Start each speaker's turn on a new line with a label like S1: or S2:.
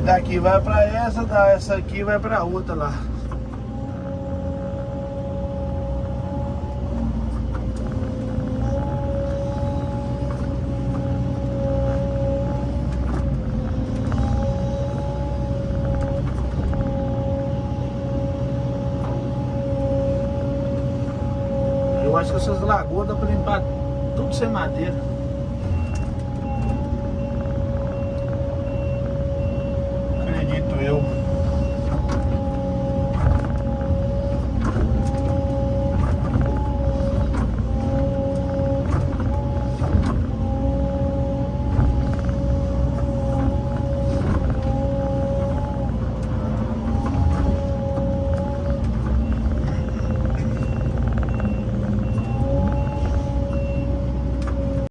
S1: Daqui vai pra essa, essa aqui vai pra outra lá. Eu acho que essas lagoas dá pra limpar tudo sem madeira. Acredito eu.